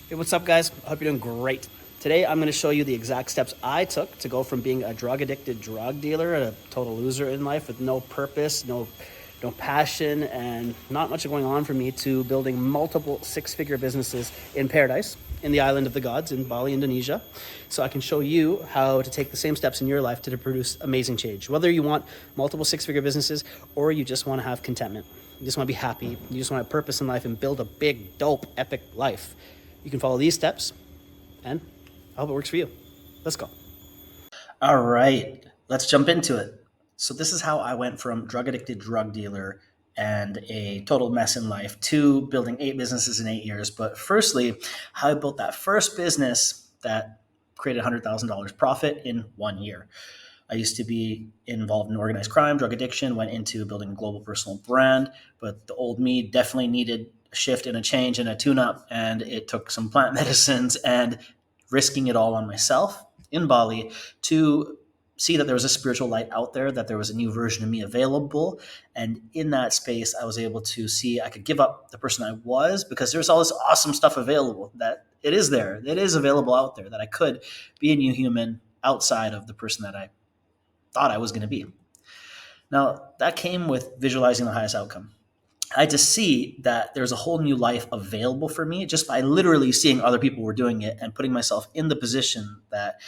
Hey, what's up, guys? Hope you're doing great. Today, I'm going to show you the exact steps I took to go from being a drug addicted drug dealer, a total loser in life with no purpose, no passion, and not much going on for me, to building multiple six-figure businesses in paradise, in the island of the gods, in Bali, Indonesia. So I can show you how to take the same steps in your life to produce amazing change. Whether you want multiple six-figure businesses or you just want to have contentment, you just want to be happy, you just want to have purpose in life and build a big, dope, epic life. You can follow these steps, and I hope it works for you. Let's go. All right, let's jump into it. So this is how I went from drug addicted drug dealer and a total mess in life to building 8 businesses in 8 years. But firstly, how I built that first business that created $100,000 profit in 1 year. I used to be involved in organized crime, drug addiction, went into building a global personal brand, but the old me definitely needed a shift and a change and a tune up. And it took some plant medicines and risking it all on myself in Bali to see that there was a spiritual light out there, that there was a new version of me available. And in that space, I was able to see I could give up the person I was because there's all this awesome stuff available, that it is there, it is available out there, that I could be a new human outside of the person that I thought I was going to be. Now, that came with visualizing the highest outcome. I had to see that there's a whole new life available for me just by literally seeing other people were doing it and putting myself in the position that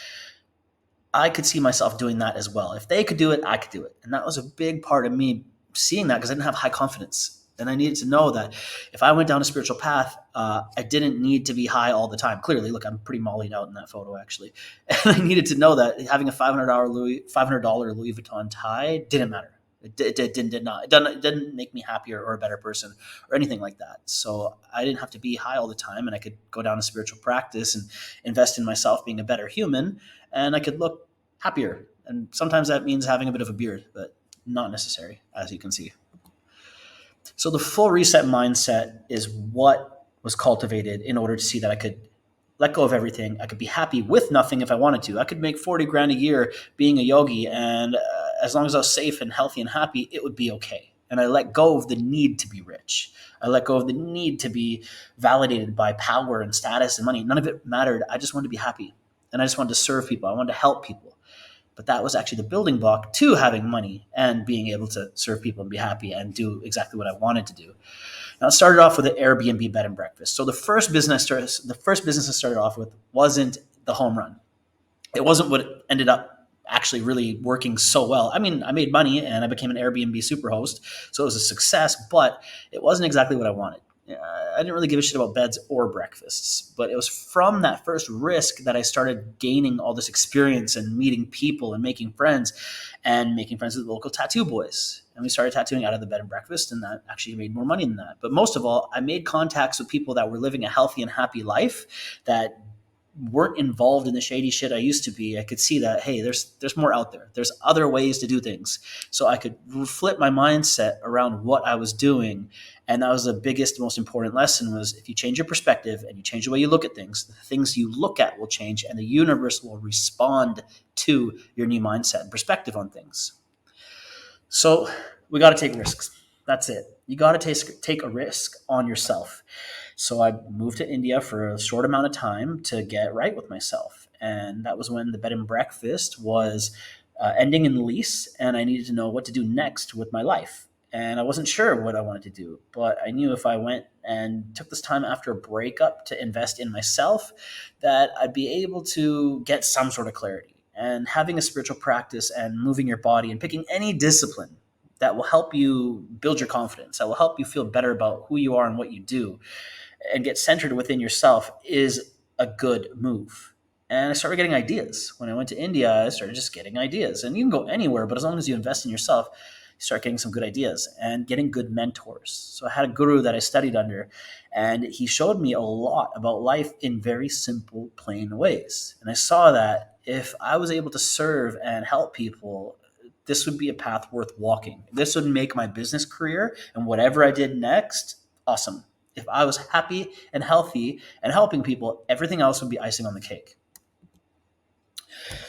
I could see myself doing that as well. If they could do it, I could do it. And that was a big part of me seeing that, because I didn't have high confidence. And I needed to know that if I went down a spiritual path, I didn't need to be high all the time. Clearly, look, I'm pretty mollied out in that photo, actually. And I needed to know that having a $500 Louis Vuitton tie didn't matter. It didn't make me happier or a better person or anything like that. So I didn't have to be high all the time, and I could go down a spiritual practice and invest in myself being a better human, and I could look happier. And sometimes that means having a bit of a beard, but not necessary, as you can see. So the full reset mindset is what was cultivated in order to see that I could let go of everything. I could be happy with nothing if I wanted to. I could make 40 grand a year being a yogi, and as long as I was safe and healthy and happy, it would be okay. And I let go of the need to be rich. I let go of the need to be validated by power and status and money. None of it mattered. I just wanted to be happy, and I just wanted to serve people. I wanted to help people. But that was actually the building block to having money and being able to serve people and be happy and do exactly what I wanted to do. Now, it started off with an Airbnb bed and breakfast. So the first business I started off with wasn't the home run. It wasn't what ended up actually really working so well. I mean, I made money and I became an Airbnb superhost, so it was a success, but it wasn't exactly what I wanted. I didn't really give a shit about beds or breakfasts, but it was from that first risk that I started gaining all this experience and meeting people and making friends with local tattoo boys. And we started tattooing out of the bed and breakfast, and that actually made more money than that. But most of all, I made contacts with people that were living a healthy and happy life, that weren't involved in the shady shit I used to be. I could see that, hey, there's more out there. There's other ways to do things. So I could flip my mindset around what I was doing. And that was the biggest, most important lesson, was if you change your perspective and you change the way you look at things, the things you look at will change, and the universe will respond to your new mindset and perspective on things. So we got to take risks. That's it. You got to take a risk on yourself. So I moved to India for a short amount of time to get right with myself. And that was when the bed and breakfast was ending in the lease, and I needed to know what to do next with my life. And I wasn't sure what I wanted to do, but I knew if I went and took this time after a breakup to invest in myself, that I'd be able to get some sort of clarity. And having a spiritual practice and moving your body and picking any discipline that will help you build your confidence, that will help you feel better about who you are and what you do, and get centered within yourself, is a good move. And I started getting ideas. When I went to India, I started just getting ideas. And you can go anywhere, but as long as you invest in yourself, you start getting some good ideas and getting good mentors. So I had a guru that I studied under, and he showed me a lot about life in very simple, plain ways. And I saw that if I was able to serve and help people, this would be a path worth walking. This would make my business career and whatever I did next awesome. If I was happy and healthy and helping people, everything else would be icing on the cake.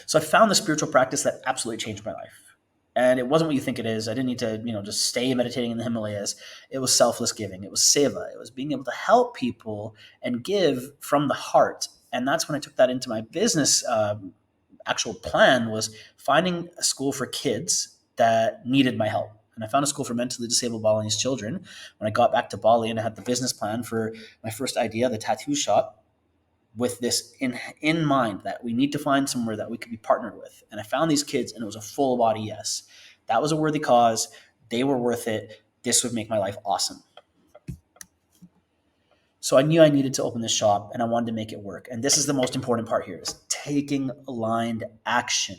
So I found the spiritual practice that absolutely changed my life. And it wasn't what you think it is. I didn't need to, just stay meditating in the Himalayas. It was selfless giving. It was seva. It was being able to help people and give from the heart. And that's when I took that into my business. Actual plan was finding a school for kids that needed my help. And I found a school for mentally disabled Balinese children. When I got back to Bali and I had the business plan for my first idea, the tattoo shop, with this in mind that we need to find somewhere that we could be partnered with. And I found these kids and it was a full body yes. That was a worthy cause. They were worth it. This would make my life awesome. So I knew I needed to open this shop and I wanted to make it work. And this is the most important part here is taking aligned action.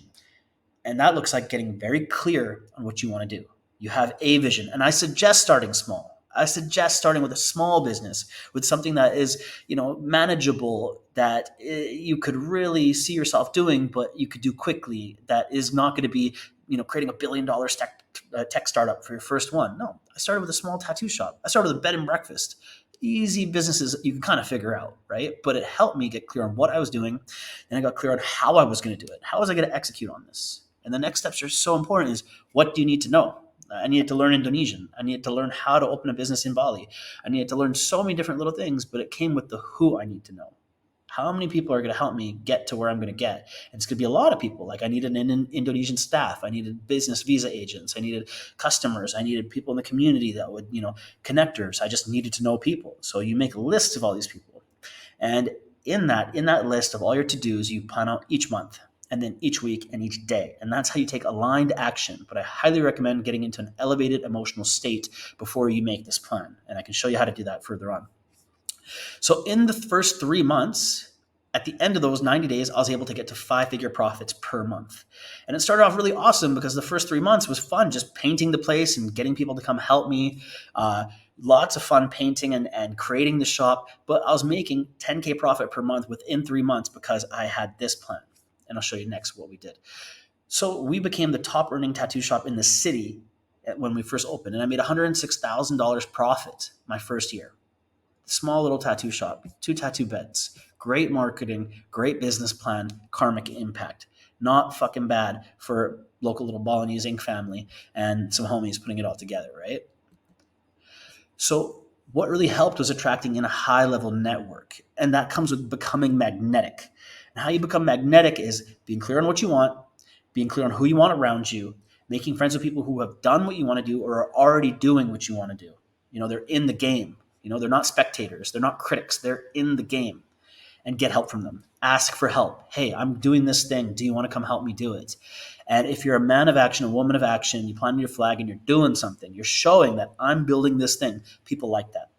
And that looks like getting very clear on what you want to do. You have a vision. And I suggest starting small. I suggest starting with a small business, with something that is, manageable, that you could really see yourself doing, but you could do quickly, that is not going to be, creating $1 billion tech startup for your first one. No, I started with a small tattoo shop. I started with a bed and breakfast. Easy businesses you can kind of figure out, right? But it helped me get clear on what I was doing. And I got clear on how I was going to do it. How was I going to execute on this? And the next steps are so important is, what do you need to know? I needed to learn Indonesian. I needed to learn how to open a business in Bali. I needed to learn so many different little things, but it came with the who I need to know. How many people are going to help me get to where I'm going to get? And it's going to be a lot of people. Like I needed an Indonesian staff. I needed business visa agents. I needed customers. I needed people in the community that would, connectors. I just needed to know people. So you make a list of all these people. And in that list of all your to-dos, you plan out each month and then each week and each day. And that's how you take aligned action. But I highly recommend getting into an elevated emotional state before you make this plan. And I can show you how to do that further on. So in the first 3 months, at the end of those 90 days, I was able to get to 5-figure profits per month. And it started off really awesome because the first 3 months was fun, just painting the place and getting people to come help me. Lots of fun painting and creating the shop. But I was making 10K profit per month within 3 months because I had this plan. And I'll show you next what we did. So we became the top earning tattoo shop in the city when we first opened. And I made $106,000 profit my first year. Small little tattoo shop, 2 tattoo beds, great marketing, great business plan, karmic impact. Not fucking bad for local little Balinese Inc. family and some homies putting it all together, right? So what really helped was attracting in a high level network. And that comes with becoming magnetic. And how you become magnetic is being clear on what you want, being clear on who you want around you, making friends with people who have done what you want to do or are already doing what you want to do. They're in the game. They're not spectators. They're not critics. They're in the game. And get help from them. Ask for help. Hey, I'm doing this thing. Do you want to come help me do it? And if you're a man of action, a woman of action, you plant your flag and you're doing something, you're showing that I'm building this thing. People like that.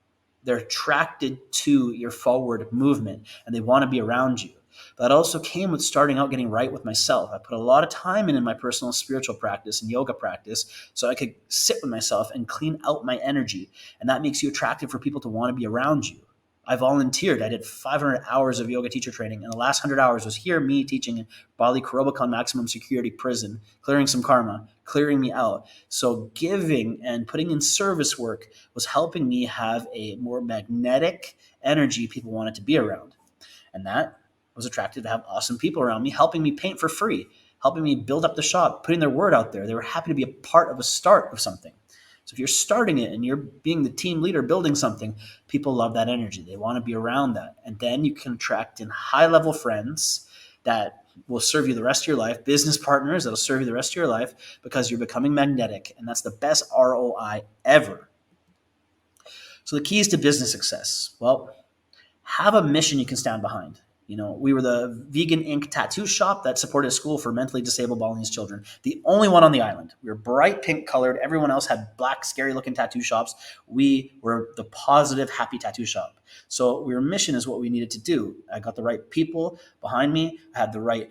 They're attracted to your forward movement and they want to be around you. But that also came with starting out getting right with myself. I put a lot of time in my personal spiritual practice and yoga practice so I could sit with myself and clean out my energy. And that makes you attractive for people to want to be around you. I volunteered. I did 500 hours of yoga teacher training, and the last 100 hours was here, me teaching in Bali Kerobokan maximum security prison, clearing some karma, clearing me out. So giving and putting in service work was helping me have a more magnetic energy people wanted to be around. And that was attractive to have awesome people around me, helping me paint for free, helping me build up the shop, putting their word out there. They were happy to be a part of a start of something. So if you're starting it and you're being the team leader building something, people love that energy. They want to be around that. And then you can attract in high-level friends that will serve you the rest of your life, business partners that will serve you the rest of your life because you're becoming magnetic. And that's the best ROI ever. So the keys to business success. Well, have a mission you can stand behind. We were the Vegan Ink tattoo shop that supported a school for mentally disabled Balinese children. The only one on the island. We were bright pink colored. Everyone else had black, scary looking tattoo shops. We were the positive, happy tattoo shop. So our mission is what we needed to do. I got the right people behind me. I had the right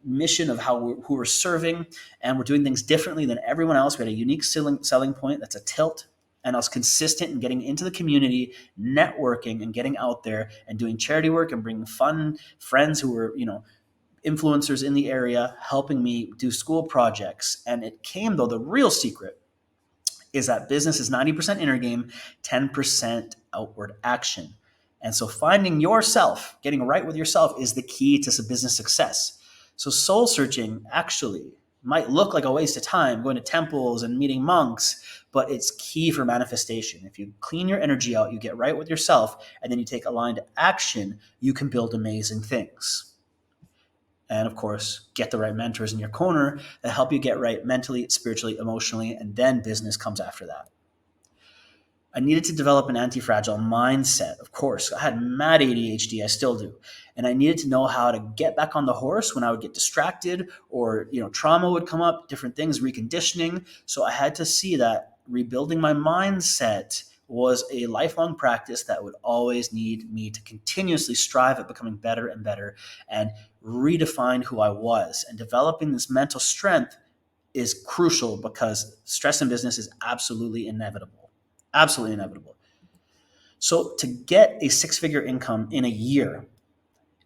mission of who we're serving. And we're doing things differently than everyone else. We had a unique selling point. That's a tilt. And I was consistent in getting into the community, networking and getting out there and doing charity work and bringing fun friends who were, influencers in the area, helping me do school projects. And it came, though, the real secret is that business is 90% inner game, 10% outward action. And so finding yourself, getting right with yourself is the key to some business success. So soul searching actually Might look like a waste of time going to temples and meeting monks, but it's key for manifestation. If you clean your energy out, you get right with yourself, and then you take aligned action, you can build amazing things. And of course, get the right mentors in your corner that help you get right mentally, spiritually, emotionally, and then business comes after that. I needed to develop an anti-fragile mindset. Of course, I had mad ADHD. I still do, and I needed to know how to get back on the horse when I would get distracted, or trauma would come up, different things, reconditioning. So I had to see that rebuilding my mindset was a lifelong practice that would always need me to continuously strive at becoming better and better, and redefine who I was. And developing this mental strength is crucial because stress in business is absolutely inevitable. Absolutely inevitable. So to get a six-figure income in a year,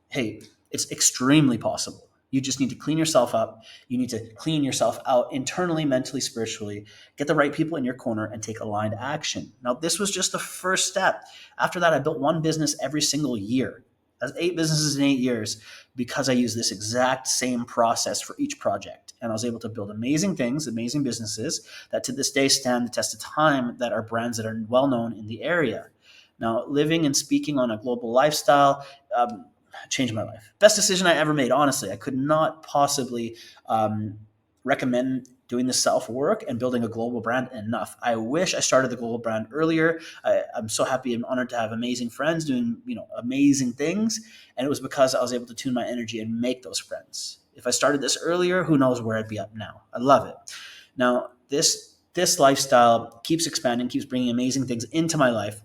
hey, it's extremely possible. You just need to clean yourself up. You need to clean yourself out internally, mentally, spiritually, get the right people in your corner, and take aligned action. Now, this was just the first step. After that, I built one business every single year. That's 8 businesses in 8 years because I used this exact same process for each project. And I was able to build amazing things, amazing businesses that to this day stand the test of time, that are brands that are well known in the area. Now, living and speaking on a global lifestyle changed my life. Best decision I ever made, honestly. I could not possibly recommend doing the self-work and building a global brand enough. I wish I started the global brand earlier. I'm so happy and honored to have amazing friends doing amazing things. And it was because I was able to tune my energy and make those friends. If I started this earlier, who knows where I'd be up now. I love it. Now, this lifestyle keeps expanding, keeps bringing amazing things into my life.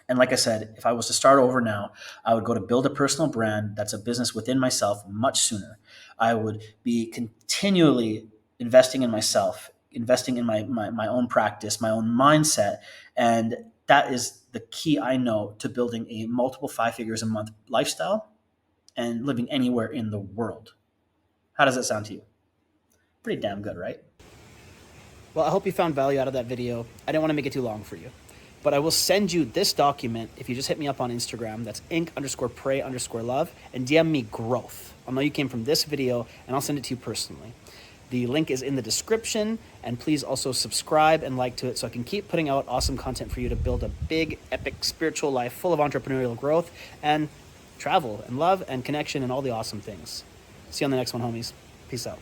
And like I said, if I was to start over now, I would go to build a personal brand that's a business within myself much sooner. I would be continually investing in myself, investing in my own practice, my own mindset. And that is the key, I know, to building a multiple 5 figures a month lifestyle and living anywhere in the world. How does that sound to you? Pretty damn good, right? Well, I hope you found value out of that video. I didn't want to make it too long for you, but I will send you this document if you just hit me up on Instagram. That's ink_pray_love, and DM me growth. I'll know you came from this video, and I'll send it to you personally. The link is in the description, and please also subscribe and like to it so I can keep putting out awesome content for you to build a big, epic spiritual life full of entrepreneurial growth and travel and love and connection and all the awesome things. See you on the next one, homies. Peace out.